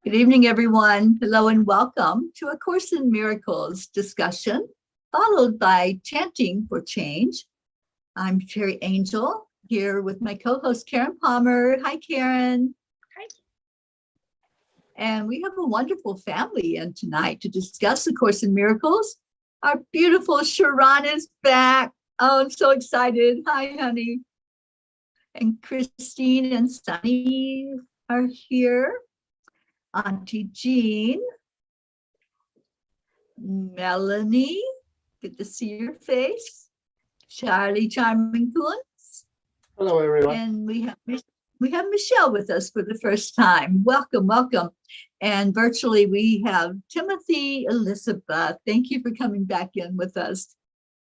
Good evening, everyone. Hello and welcome to A Course in Miracles discussion, followed by Chanting for Change. I'm Teri Angel, here with my co-host Karen Palmer. Hi, Karen. Hi. And we have a wonderful family in tonight to discuss A Course in Miracles. Our beautiful Sharon is back. Oh, I'm so excited. Hi, honey. And Christine and Sunny are here. Auntie Jean, Melanie, good to see your face. Charlie Charming Coons. Hello, everyone. And we have Michelle with us for the first time. Welcome, welcome. And virtually we have Timothy Elizabeth. Thank you for coming back in with us.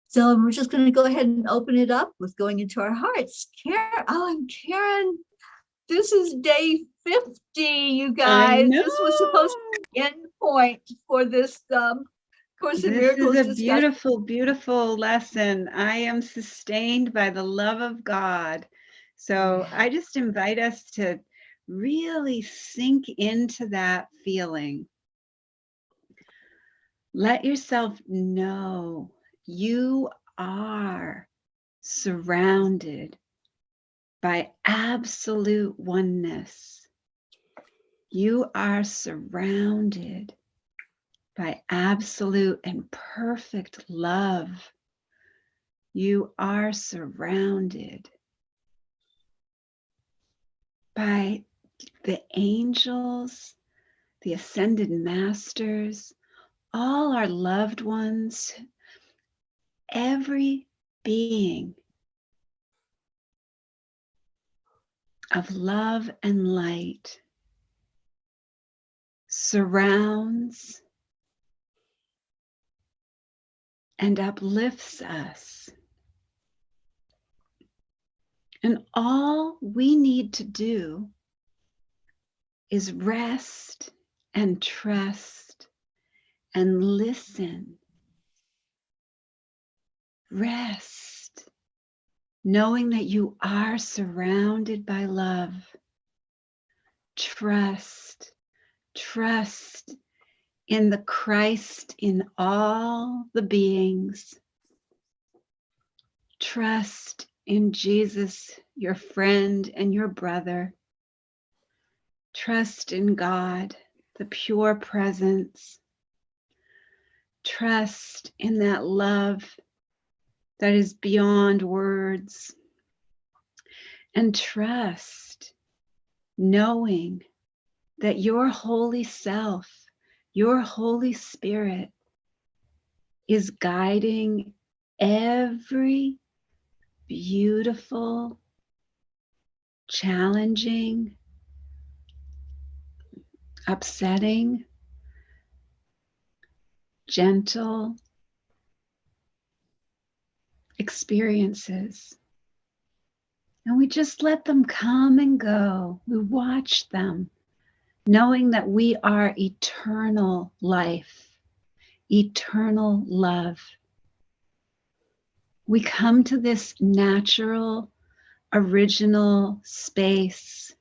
So we're just going to go ahead and open it up with going into our hearts. Karen, this is day 50, you guys. This was supposed to be end point for this Course in Miracles This is a discussion. beautiful, beautiful lesson. I am sustained by the love of God. So I just invite us to really sink into that feeling. Let yourself know you are surrounded by absolute oneness. You are surrounded by absolute and perfect love. You are surrounded by the angels, the ascended masters, all our loved ones, every being of love and light surrounds and uplifts us. And all we need to do is rest and trust and listen. Rest, knowing that you are surrounded by love. Trust in the Christ in all the beings. Trust in Jesus, your friend and your brother. Trust in God, the pure presence. Trust in that love that is beyond words. And trust, knowing that your holy self, your Holy Spirit is guiding every beautiful, challenging, upsetting, gentle experiences. And we just let them come and go. We watch them, knowing that we are eternal life, eternal love. We come to this natural, original space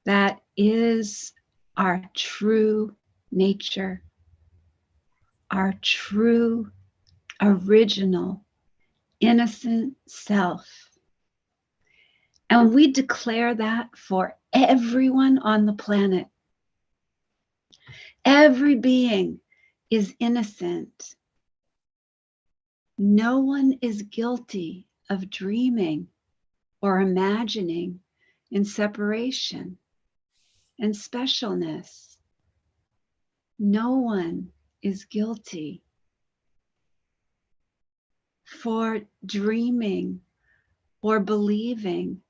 that is our true nature, our true, original, innocent self. And we declare that for everyone on the planet. Every being is innocent. No one is guilty of dreaming or imagining in separation and specialness. No one is guilty for dreaming or believing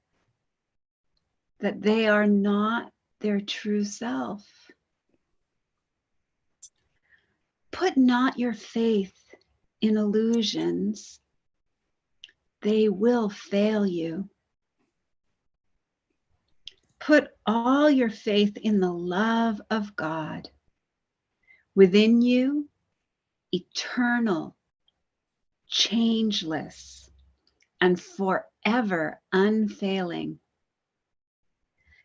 that they are not their true self. Put not your faith in illusions. They will fail you. Put all your faith in the love of God within you, eternal, changeless, and forever unfailing.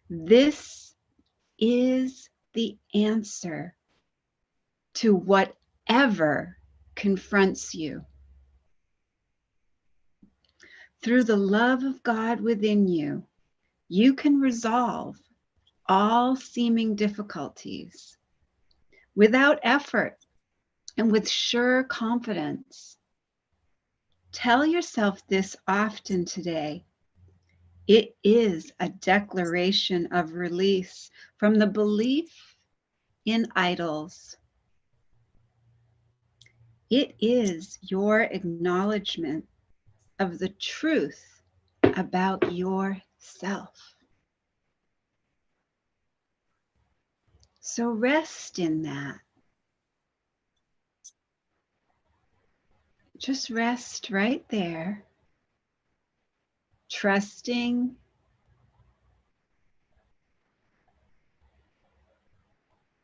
This is the answer to whatever confronts you. Through the love of God within you, you can resolve all seeming difficulties without effort and with sure confidence. Tell yourself this often today. It is a declaration of release from the belief in idols. It is your acknowledgement of the truth about yourself. So rest in that. Just rest right there, trusting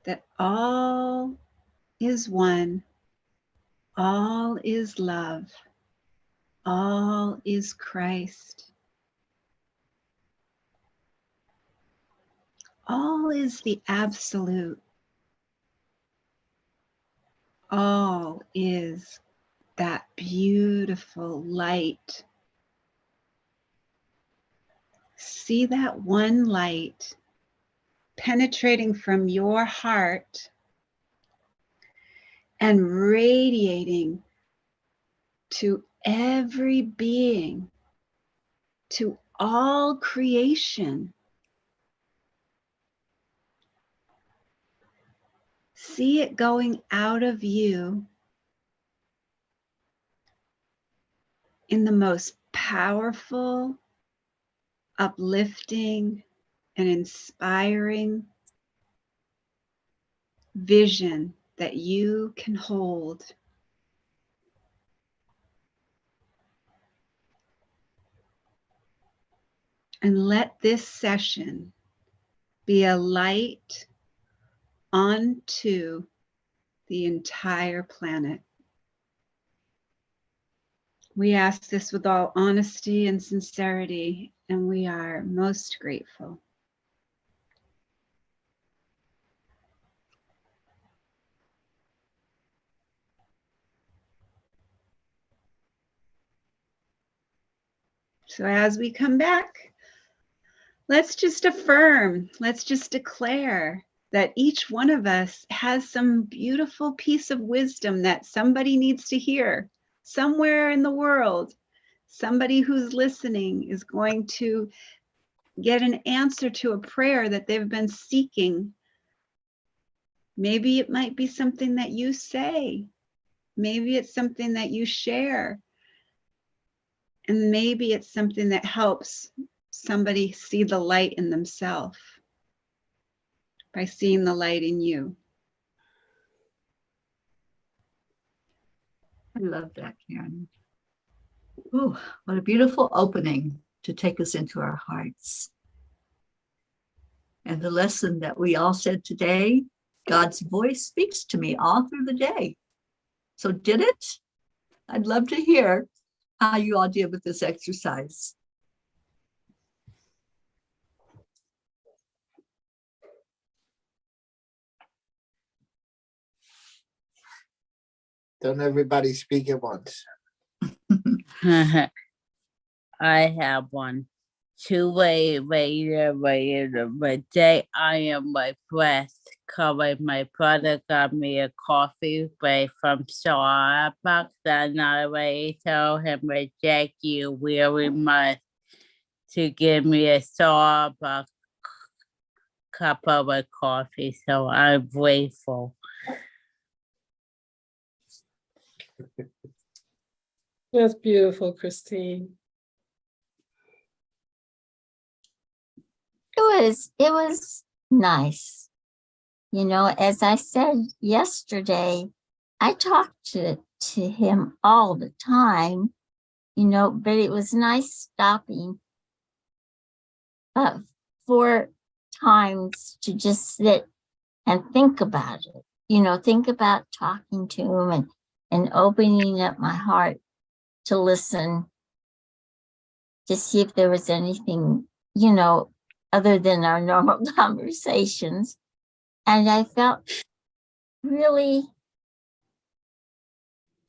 that all is one, all is love, all is Christ. All is the absolute. All is that beautiful light. See that one light penetrating from your heart and radiating to every being, to all creation. See it going out of you in the most powerful, uplifting, and inspiring vision that you can hold. And let this session be a light onto the entire planet. We ask this with all honesty and sincerity, and we are most grateful. So as we come back, let's just affirm, let's just declare that each one of us has some beautiful piece of wisdom that somebody needs to hear somewhere in the world. Somebody who's listening is going to get an answer to a prayer that they've been seeking. Maybe it might be something that you say. Maybe it's something that you share. And maybe it's something that helps somebody see the light in themselves by seeing the light in you. I love that, Karen. Ooh, what a beautiful opening to take us into our hearts. And the lesson that we all said today, God's voice speaks to me all through the day. So did it? I'd love to hear how you all did with this exercise. Don't everybody speak at once. I have one. Two-way day. I am my breath. Covered my brother got me a coffee break from Starbucks. And I told him reject you very much to give me a Starbucks cup of a coffee. So I'm grateful. That's beautiful, Christine. It was nice. You know, as I said yesterday, I talk to him all the time, you know, but it was nice stopping 4 times to just sit and think about it, you know, think about talking to him and opening up my heart to listen, to see if there was anything, you know, other than our normal conversations. And I felt really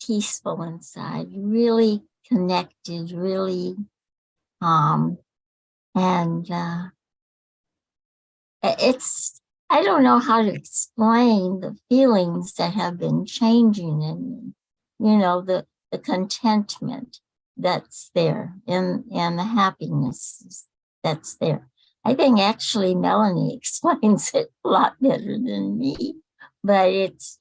peaceful inside, really connected, really calm. And it's, I don't know how to explain the feelings that have been changing in me, you know, the contentment that's there and the happiness that's there. I think actually Melanie explains it a lot better than me, but it's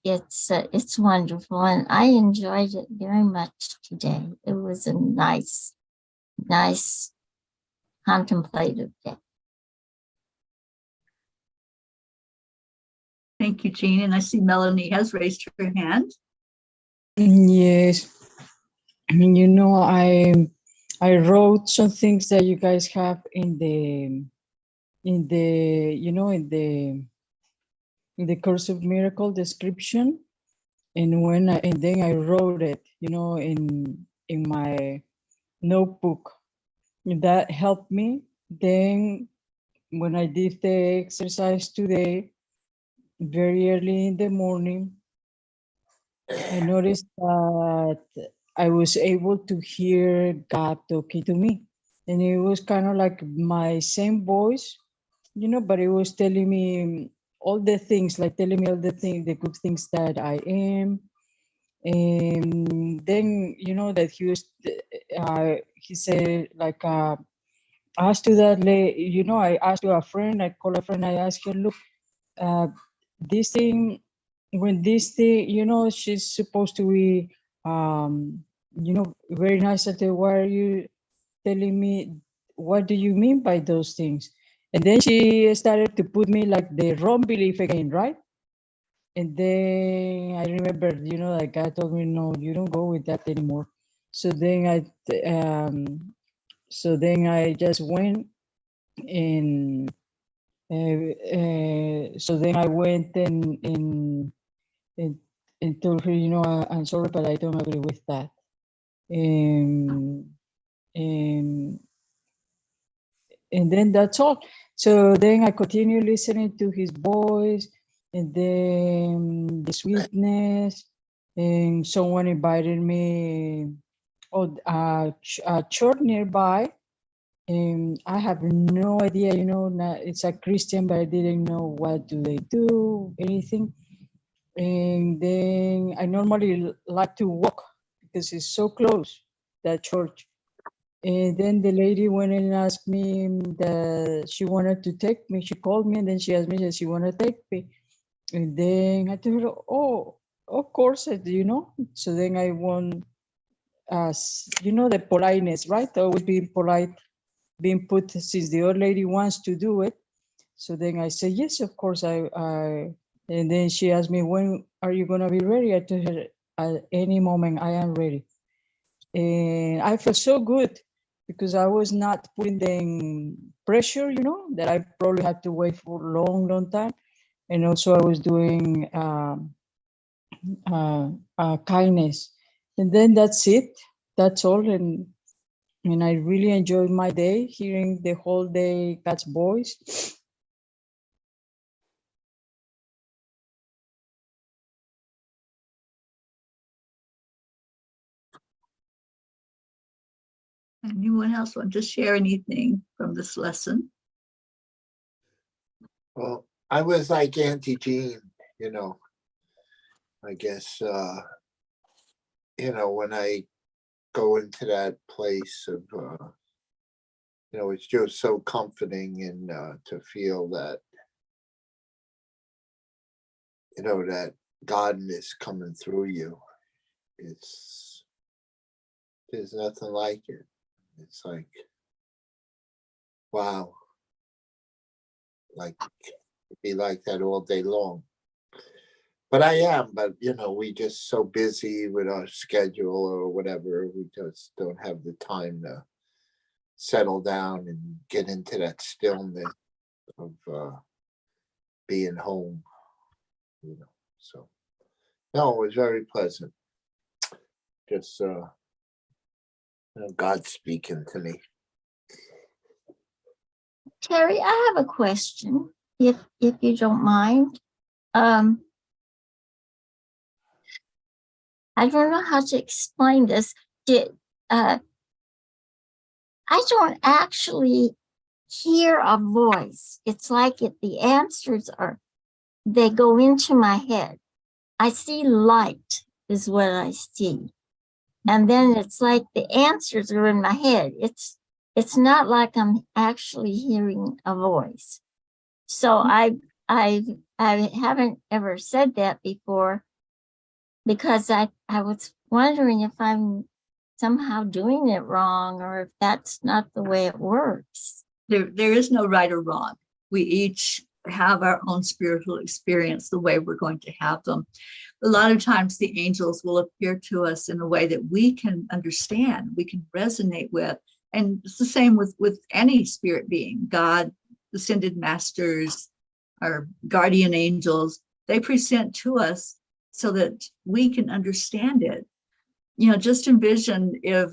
wonderful, and I enjoyed it very much today. It was a nice contemplative day. Thank you, Jean. And I see Melanie has raised her hand. Yes. You know, I wrote some things that you guys have in the you know, in the Course of Miracle description, and then I wrote it, you know, in my notebook. That helped me. Then when I did the exercise today, very early in the morning, I noticed that I was able to hear God talking to me. And it was kind of like my same voice, you know, but it was telling me all the things, like telling me all the things, the good things that I am. And then, you know, that he said, like, asked to that, you know, I asked to a friend, I called a friend, I asked her, look, this thing, when this thing, you know, she's supposed to be, you know, very nice. I said, why are you telling me, what do you mean by those things? And then she started to put me like the wrong belief again, right? And then I remember, you know, like God told me, no, you don't go with that anymore. So then I just went and so then I went and told her, you know, I'm sorry, but I don't agree with that. And then that's all. So then I continue listening to his voice, and then the sweetness, and someone invited me a church nearby, and I have no idea, you know, it's a Christian, but I didn't know what do they do, anything. And then I normally like to walk because it's so close, that church. And then the lady went and asked me that she wanted to take me. She called me and then she asked me if she wanted to take me. And then I told her, oh, of course, you know. So then I won, you know, the politeness, right? Always being polite, being put, since the old lady wants to do it. So then I said, yes, of course. And then she asked me, when are you going to be ready? I told her, at any moment I am ready. And I felt so good because I was not putting them pressure, you know, that I probably had to wait for a long, long time. And also I was doing kindness. And then that's it. That's all. And I really enjoyed my day, hearing the whole day God's voice. Anyone else want to share anything from this lesson? Well, I was like Auntie Jean, you know, I guess, you know, when I go into that place of, you know, it's just so comforting, and to feel that, you know, that God is coming through you. There's nothing like it. It's like, wow, like be like that all day long. But I am, but you know, we just so busy with our schedule or whatever, we just don't have the time to settle down and get into that stillness of being home, you know. So no, it was very pleasant. Just you know, God speaking to me. Teri, I have a question, if you don't mind. I don't know how to explain this. I don't actually hear a voice. It's like the answers they go into my head. I see light is what I see. And then it's like the answers are in my head. It's not like I'm actually hearing a voice. So I haven't ever said that before, because I was wondering if I'm somehow doing it wrong, or if that's not the way it works. There is no right or wrong. We each have our own spiritual experience the way we're going to have them. A lot of times the angels will appear to us in a way that we can understand, we can resonate with. And it's the same with any spirit being, God, ascended masters, our guardian angels. They present to us so that we can understand it. You know, just envision if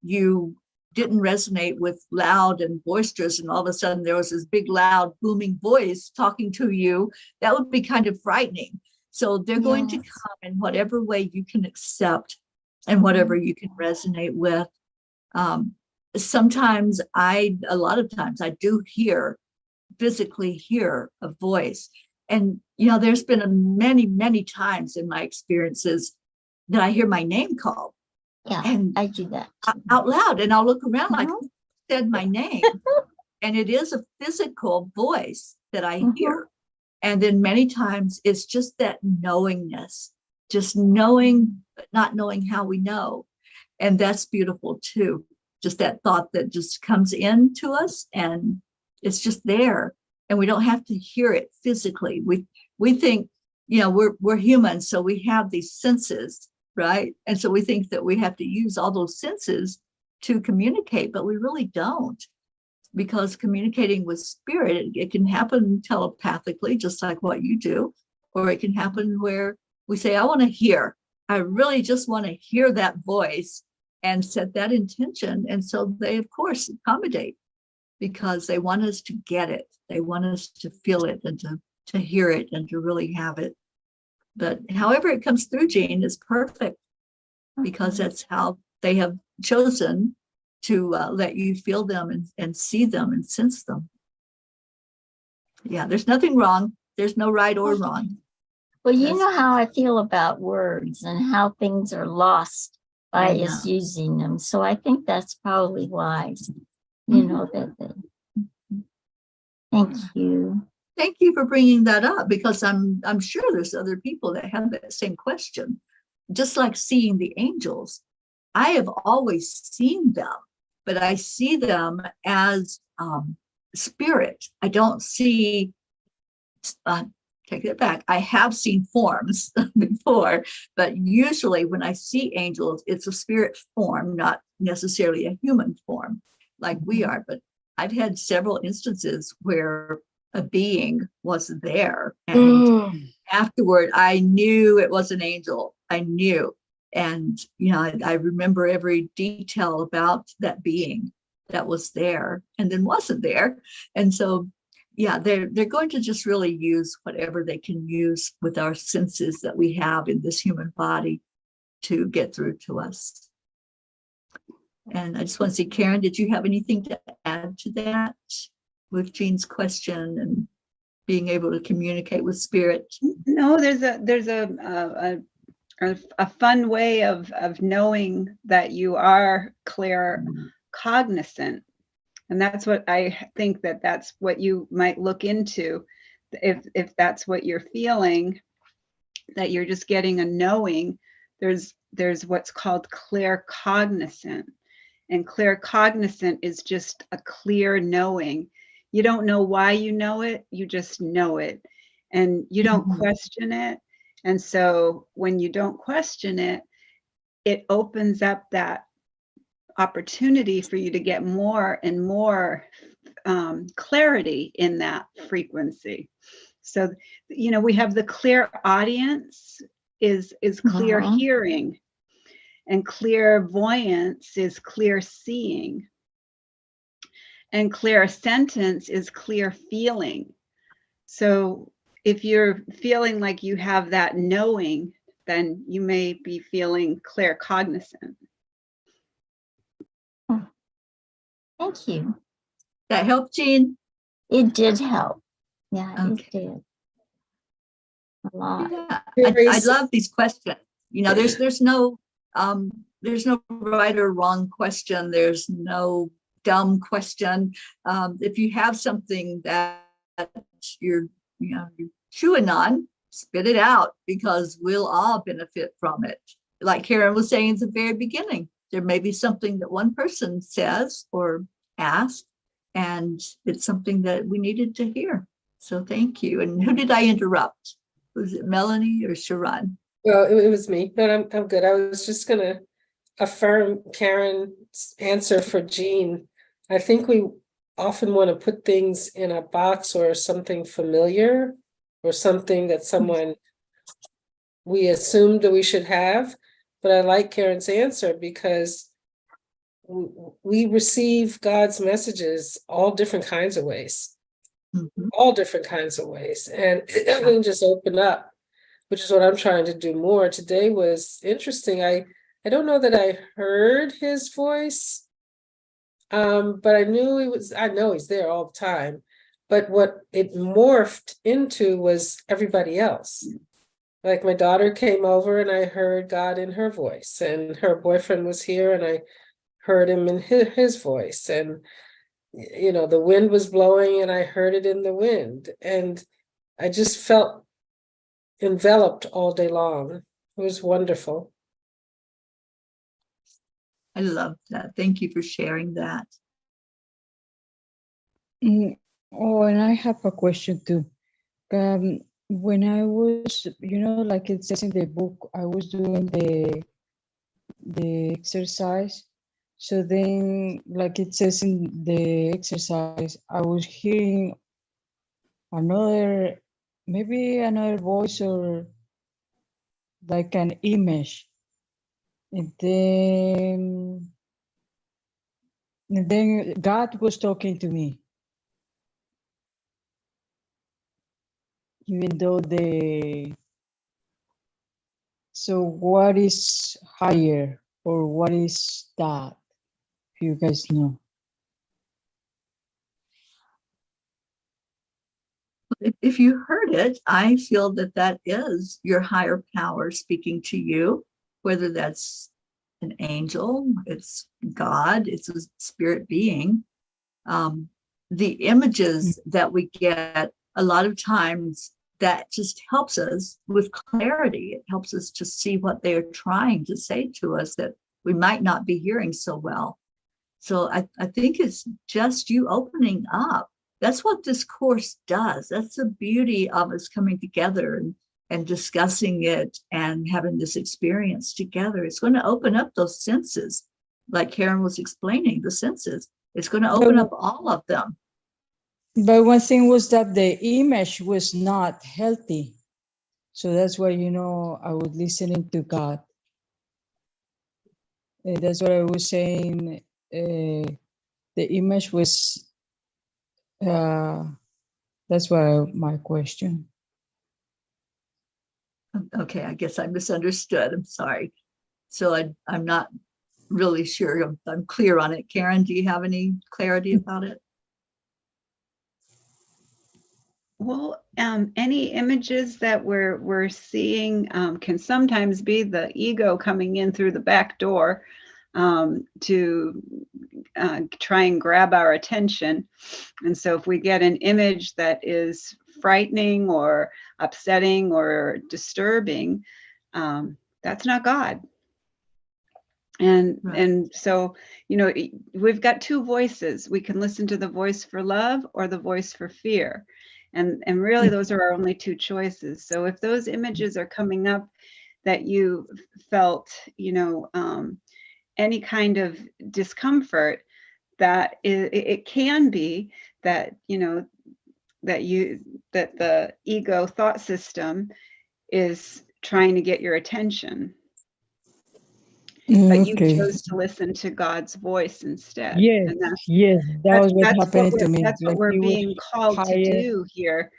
you didn't resonate with loud and boisterous, and all of a sudden there was this big, loud, booming voice talking to you. That would be kind of frightening. So they're going to come in whatever way you can accept and whatever you can resonate with. Sometimes a lot of times I do physically hear a voice. And, you know, there's been many times in my experiences that I hear my name called. Yeah, and I do that out loud, and I'll look around like, who said my name? And it is a physical voice that I hear. And then many times it's just that knowingness, just knowing, but not knowing how we know. And that's beautiful too. Just that thought that just comes into us and it's just there. And we don't have to hear it physically. We think, you know, we're humans, so we have these senses, right? And so we think that we have to use all those senses to communicate, but we really don't. Because communicating with spirit, it can happen telepathically, just like what you do, or it can happen where we say, I want to hear. I really just want to hear that voice and set that intention. And so they, of course, accommodate because they want us to get it. They want us to feel it and to hear it and to really have it. But however it comes through, Jean, is perfect because that's how they have chosen to let you feel them and see them and sense them. Yeah, there's nothing wrong. There's no right or wrong. Well, you know how I feel about words and how things are lost by us using them. So I think that's probably why, you know, that. Thank you. Thank you for bringing that up, because I'm sure there's other people that have that same question. Just like seeing the angels, I have always seen them, but I see them as spirit. I don't see, take it back, I have seen forms before, but usually when I see angels, it's a spirit form, not necessarily a human form like we are. But I've had several instances where a being was there, and afterward I knew it was an angel. I knew. And, you know, I remember every detail about that being that was there and then wasn't there. And so, yeah, they're going to just really use whatever they can use with our senses that we have in this human body to get through to us. And I just want to see, Karen, did you have anything to add to that with Jean's question and being able to communicate with spirit? No, there's a fun way of knowing that you are clear cognizant. And that's what I think that's what you might look into. If that's what you're feeling, that you're just getting a knowing, there's what's called clear cognizant. And clear cognizant is just a clear knowing. You don't know why you know it, you just know it. And you don't question it. And so when you don't question it, it opens up that opportunity for you to get more and more clarity in that frequency. So, you know, we have the clear audience is clear hearing, and clairvoyance is clear seeing. And clear sentence is clear feeling. So if you're feeling like you have that knowing, then you may be feeling clear cognizant. Thank you. That help, Jean? It did help. Yeah, Okay. it did. A lot. Yeah, Very I love these questions. You know, there's no right or wrong question. There's no dumb question. If you have something that you're chewing on, spit it out, because we'll all benefit from it. Like Karen was saying at the very beginning, there may be something that one person says or asks, and it's something that we needed to hear. So thank you. And who did I interrupt? Was it Melanie or Sharon? Well, it was me, but I'm good. I was just gonna affirm Karen's answer for Jean. I think we often want to put things in a box or something familiar or something that someone we assumed that we should have. But I like Karen's answer because we receive God's messages all different kinds of ways. All different kinds of ways, and everything just open up, which is what I'm trying to do more. Today was interesting. I don't know that I heard his voice, but I know he's there all the time. But what it morphed into was everybody else. Like my daughter came over and I heard God in her voice, and her boyfriend was here and I heard him in his voice, and the wind was blowing and I heard it in the wind, and I just felt enveloped all day long. It was wonderful. I love that. Thank you for sharing that. Oh, and I have a question too. When I was, like it says in the book, I was doing the exercise. So then, like it says in the exercise, I was hearing maybe another voice or like an image. And then God was talking to me. Even though so what is higher or what is that? If you guys know. If you heard it, I feel that is your higher power speaking to you, whether that's an angel, it's God, it's a spirit being. The images that we get a lot of times, that just helps us with clarity. It helps us to see what they are trying to say to us that we might not be hearing so well. So I think it's just you opening up. That's what this course does. That's the beauty of us coming together and discussing it and having this experience together. It's going to open up those senses, like Karen was explaining, the senses. It's going to open up all of them. But one thing was that the image was not healthy. So that's why, I was listening to God. That's what I was saying. The image was, that's why my question. Okay, I guess I misunderstood. I'm sorry. So I'm not really sure I'm clear on it. Karen, do you have any clarity about it? Well, any images that we're seeing can sometimes be the ego coming in through the back door to try and grab our attention. And so if we get an image that is frightening or upsetting or disturbing, that's not God. And so, we've got two voices. We can listen to the voice for love or the voice for fear. And really, those are our only two choices. So if those images are coming up that you felt, any kind of discomfort, that it can be that, that the ego thought system is trying to get your attention. but you Okay. chose to listen to God's voice instead. Yes, And yes, that was what that's happened to me. that's what Like we're it was being called to higher. do here,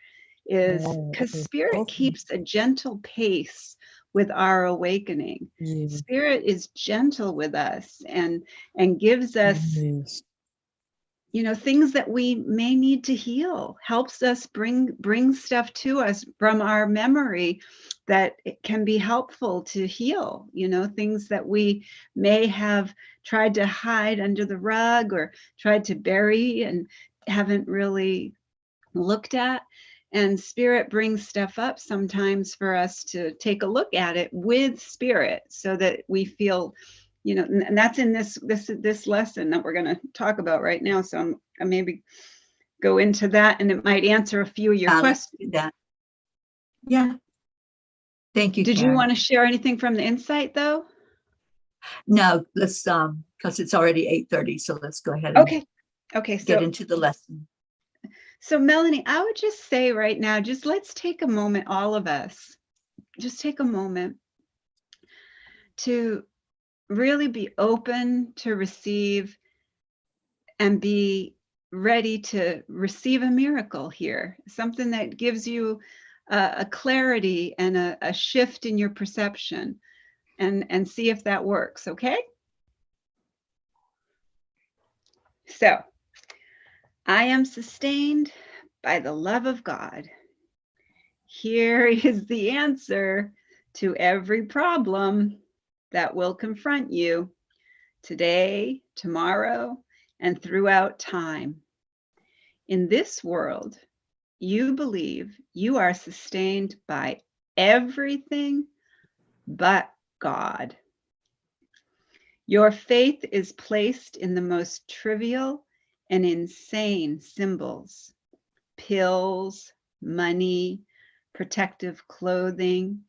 is Oh, because Spirit okay. keeps a gentle pace with our awakening. Yeah, Spirit is gentle with us and gives us, yes. you know, things that we may need to heal, helps us bring stuff to us from our memory that it can be helpful to heal, you know, things that we may have tried to hide under the rug or tried to bury and haven't really looked at. And Spirit brings stuff up sometimes for us to take a look at it with Spirit so that we feel, you know, and that's in this lesson that we're going to talk about right now. So I maybe go into that, and it might answer a few of your Let's questions. do that. Yeah. Thank you, Did Karen. you want to share anything from the insight though? No, let's because it's already 8:30, so let's go ahead and Okay. get into the lesson. So Melanie, I would just say right now, just let's take a moment, all of us, just take a moment to really be open to receive and be ready to receive a miracle here, something that gives you a clarity and a shift in your perception, and see if that works, okay? So, I am sustained by the love of God. Here is the answer to every problem that will confront you today, tomorrow, and throughout time. In this world, you believe you are sustained by everything but God. Your faith is placed in the most trivial and insane symbols: pills, money, protective clothing,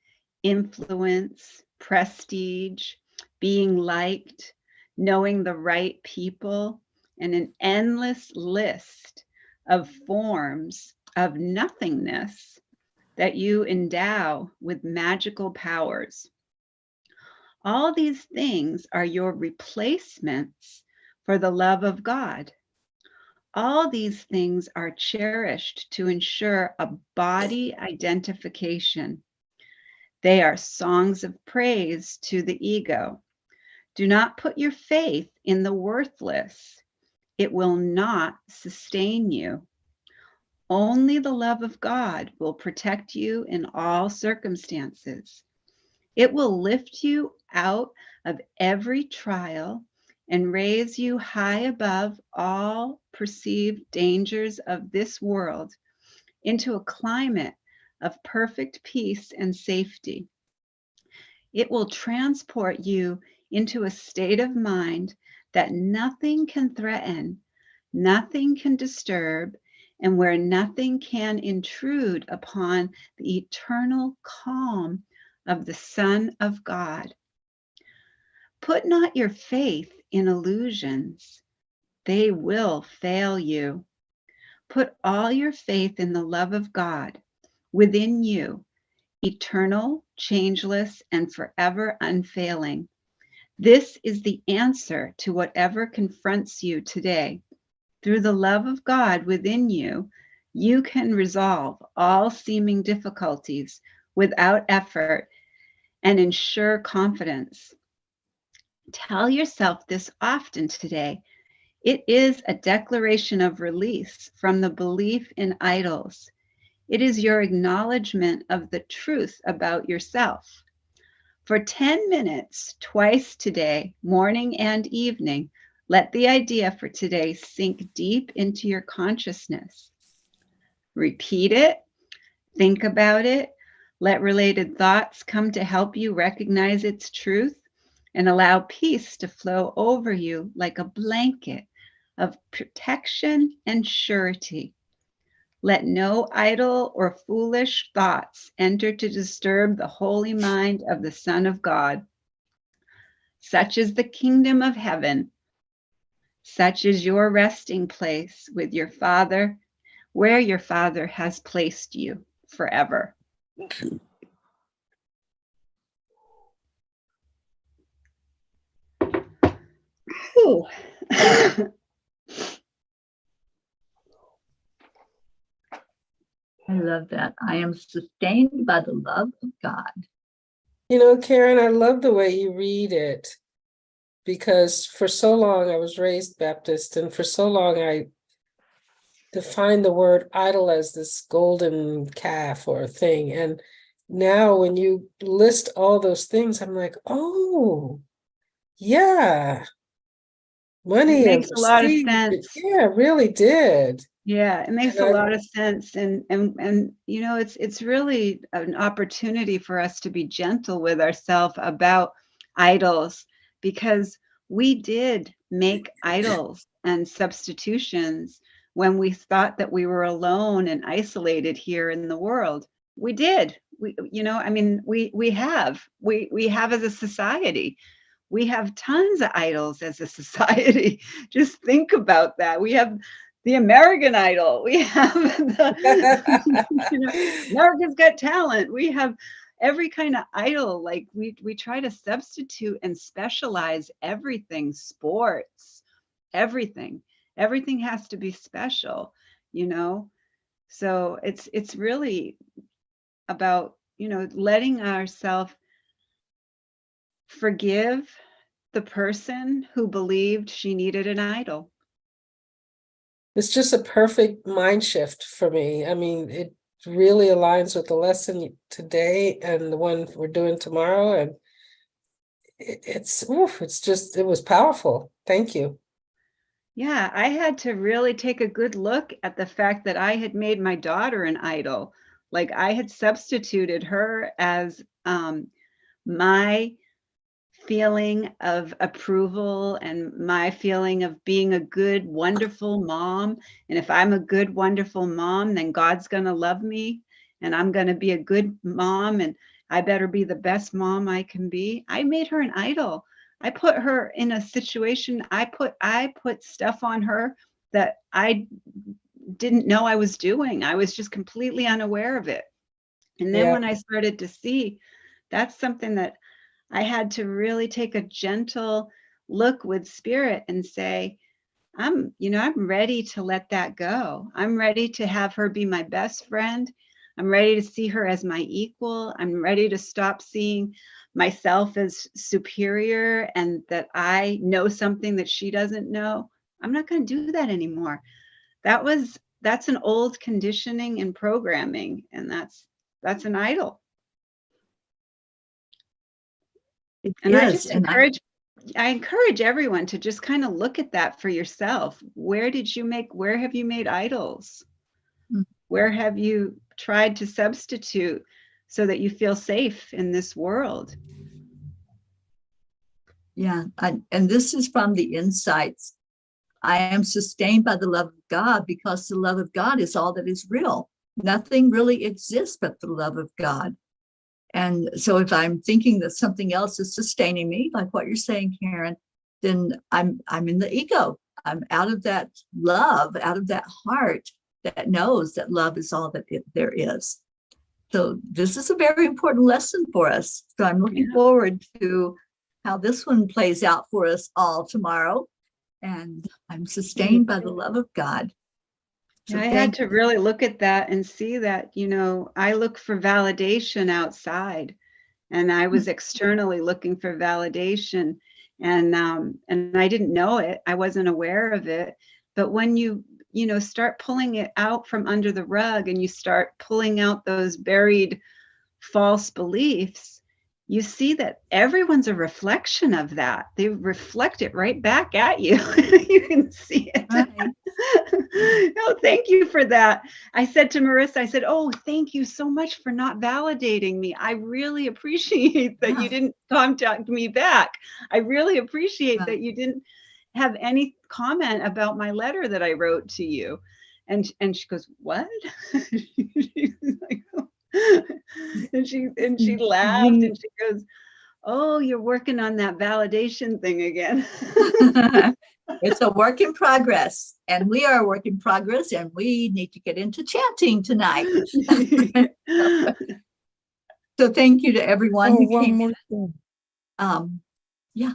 influence, prestige, being liked, knowing the right people, and an endless list of forms of nothingness that you endow with magical powers. All these things are your replacements for the love of God. All these things are cherished to ensure a body identification. They are songs of praise to the ego. Do not put your faith in the worthless. It will not sustain you. Only the love of God will protect you in all circumstances. It will lift you out of every trial and raise you high above all perceived dangers of this world into a climate of perfect peace and safety. It will transport you into a state of mind that nothing can threaten, nothing can disturb, and where nothing can intrude upon the eternal calm of the Son of God. Put not your faith in illusions. They will fail you. Put all your faith in the love of God within you, eternal, changeless, and forever unfailing. This is the answer to whatever confronts you today. Through the love of God within you, you can resolve all seeming difficulties without effort and ensure confidence. Tell yourself this often today. It is a declaration of release from the belief in idols. It is your acknowledgement of the truth about yourself. For 10 minutes, twice today, morning and evening, let the idea for today sink deep into your consciousness. Repeat it, think about it, let related thoughts come to help you recognize its truth, and allow peace to flow over you like a blanket of protection and surety. Let no idle or foolish thoughts enter to disturb the holy mind of the Son of God. Such is the kingdom of heaven. Such is your resting place with your Father, where your Father has placed you forever. Whew. I love that. I am sustained by the love of God. You know, Karen, I love the way you read it, because for so long I was raised Baptist, and for so long I defined the word idol as this golden calf or thing. And now when you list all those things, I'm like, oh, yeah. Money and Makes a lot of prestige. sense. Yeah, it really did. Yeah, it makes And a lot of sense. And you know, it's really an opportunity for us to be gentle with ourselves about idols, because we did make idols and substitutions when we thought that we were alone and isolated here in the world. We did. We, you know, I mean, we have as a society. We have tons of idols as a society. Just think about that. We have the American Idol. We have you know, America's Got Talent. We have every kind of idol. Like we try to substitute and specialize everything. Sports, everything. Everything has to be special, you know. So it's really about, you know, letting ourselves forgive the person who believed she needed an idol. It's just a perfect mind shift for me. I mean, it really aligns with the lesson today and the one we're doing tomorrow. And it was powerful. Thank you. Yeah, I had to really take a good look at the fact that I had made my daughter an idol. Like I had substituted her as my feeling of approval and my feeling of being a good, wonderful mom. And if I'm a good, wonderful mom, then God's going to love me and I'm going to be a good mom and I better be the best mom I can be. I made her an idol. I put her in a situation, I put stuff on her that I didn't know I was doing. I was just completely unaware of it. And then Yeah. when I started to see, that's something that I had to really take a gentle look with spirit and say, I'm ready to let that go. I'm ready to have her be my best friend. I'm ready to see her as my equal. I'm ready to stop seeing myself as superior and that I know something that she doesn't know. I'm not going to do that anymore. That's an old conditioning and programming, and that's an idol. And I just encourage everyone to just kind of look at that for yourself. Where have you made idols? Mm. Where have you tried to substitute so that you feel safe in this world? Yeah, and this is from the insights. I am sustained by the love of God because the love of God is all that is real. Nothing really exists but the love of God. And so if I'm thinking that something else is sustaining me, like what you're saying, Karen, then I'm in the ego. I'm out of that love, out of that heart that knows that love is all that there is. So this is a very important lesson for us. So I'm looking forward to how this one plays out for us all tomorrow. And I'm sustained by the love of God. So I had to really look at that and see that, you know, I look for validation outside and I was externally looking for validation and I didn't know it. I wasn't aware of it. But when you start pulling it out from under the rug and you start pulling out those buried false beliefs, you see that everyone's a reflection of that. They reflect it right back at you. You can see it. Right. No, thank you for that. I said to Marissa, I said, oh, thank you so much for not validating me. I really appreciate that you didn't contact me back. I really appreciate that you didn't have any comment about my letter that I wrote to you. And she goes, what? She's like, oh. and she laughed and she goes, oh, you're working on that validation thing again. It's a work in progress, and we are a work in progress, and we need to get into chanting tonight. So thank you to everyone who came in. Yeah.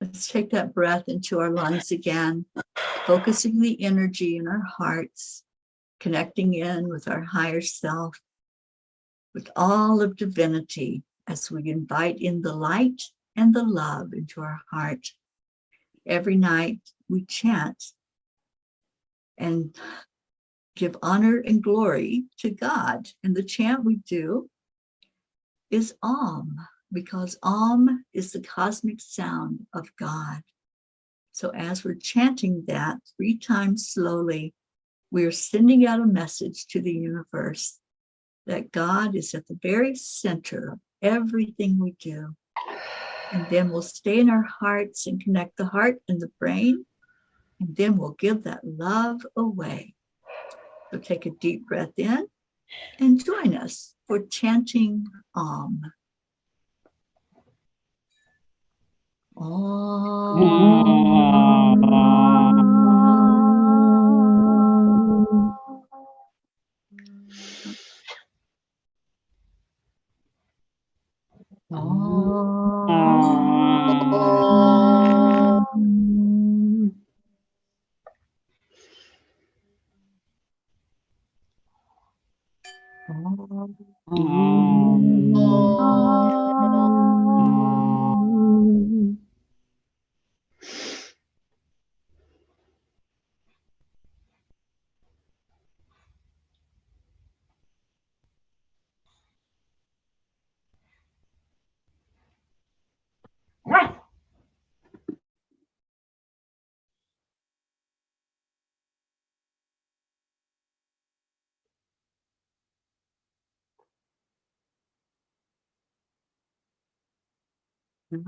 Let's take that breath into our lungs again, focusing the energy in our hearts, connecting in with our higher self, with all of divinity, as we invite in the light and the love into our heart. Every night we chant and give honor and glory to God. And the chant we do is Om, because Om is the cosmic sound of God. So as we're chanting that 3 times slowly, we're sending out a message to the universe that God is at the very center of everything we do. And then we'll stay in our hearts and connect the heart and the brain, and then we'll give that love away. So take a deep breath in and join us for chanting Om.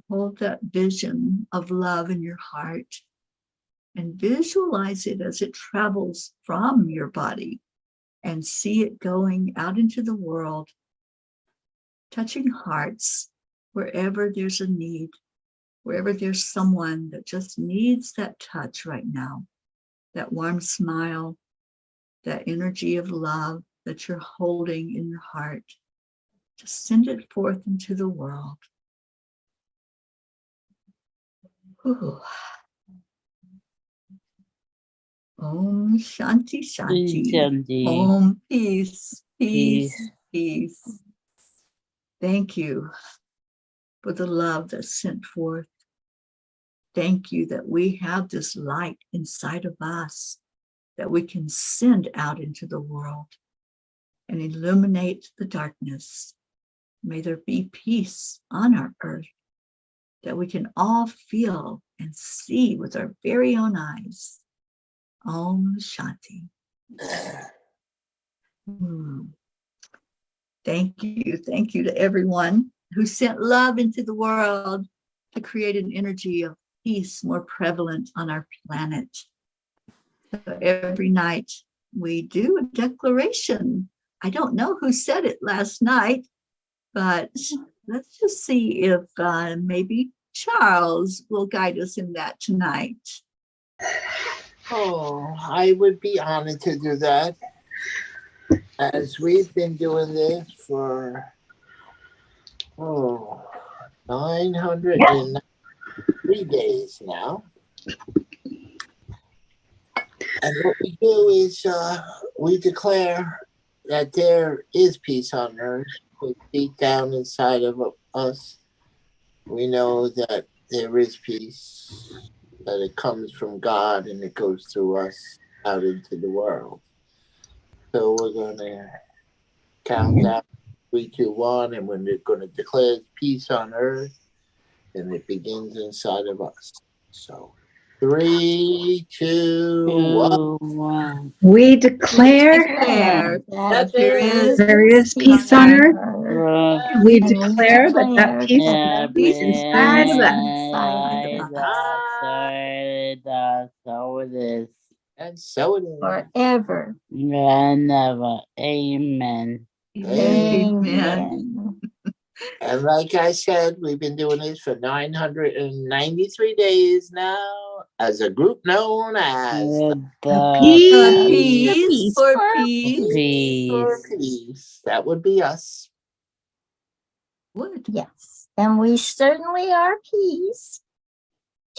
Hold that vision of love in your heart and visualize it as it travels from your body and see it going out into the world, touching hearts wherever there's a need, wherever there's someone that just needs that touch right now, that warm smile, that energy of love that you're holding in your heart. Just send it forth into the world. Ooh. Om Shanti Shanti. Om peace, peace, peace. Thank you for the love that's sent forth. Thank you that we have this light inside of us that we can send out into the world and illuminate the darkness. May there be peace on our earth that we can all feel and see with our very own eyes. Om Shanti. Thank you to everyone who sent love into the world to create an energy of peace more prevalent on our planet. So every night we do a declaration. I don't know who said it last night, but let's just see if maybe Charles will guide us in that tonight. Oh, I would be honored to do that. As we've been doing this for 903 days now. And what we do is we declare that there is peace on earth. We deep down inside of us, we know that there is peace, that it comes from God and it goes through us out into the world. So we're going to count down 3, 2, 1, and when we're going to declare peace on earth, and it begins inside of us. So 3, 2, 1. 2, 1. We declare Declare that there is there is peace on earth. Earth, We And we declare that that declare peace that is peace inside of us. inside of us so it is. And so it is. forever. And never. Amen. Amen. Amen. And like I said, we've been doing this for 993 days now as a group known as The Peace for peace. for Peace. That would be us. Would. Yes. And we certainly are peace.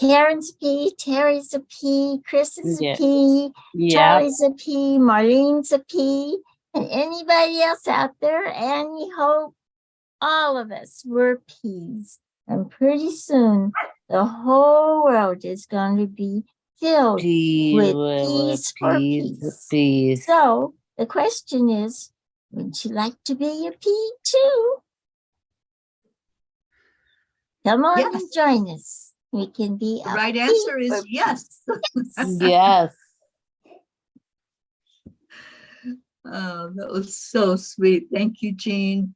Karen's a P, Teri's a P, Chris is a Yeah. P, Yep. Charlie's a P, Marlene's a P, and anybody else out there, Annie, Hope, all of us, we're P's. And pretty soon, the whole world is going to be filled with peace for peace. Peace. So the question is, would you like to be a P too? Come on Yes. and join us. We can be The a right P answer is for yes. peace. Yes. Oh, that was so sweet. Thank you, Jean.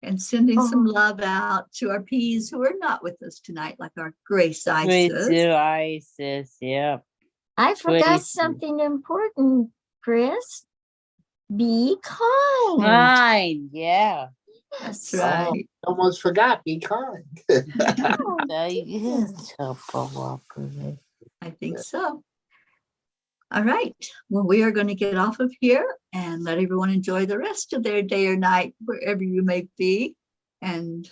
And sending some love out to our P's who are not with us tonight, like our Grace Me Isis. too, Isis. Yep. I forgot Grace. something important, Chris. Be kind. Fine. Yeah. That's Yes. right. Almost forgot. Be kind. Oh, They yes. is so cooperative. I think so. All right. Well, we are going to get off of here and let everyone enjoy the rest of their day or night, wherever you may be. And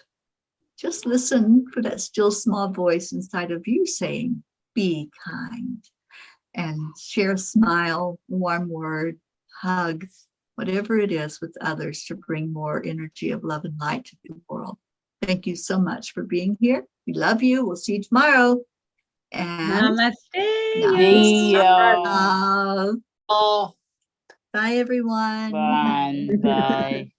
just listen for that still small voice inside of you saying, be kind. And share a smile, warm word, hugs, whatever it is with others to bring more energy of love and light to the world. Thank you so much for being here. We love you. We'll see you tomorrow. And Namaste. See ya. Oh. bye, everyone. Bye. Bye.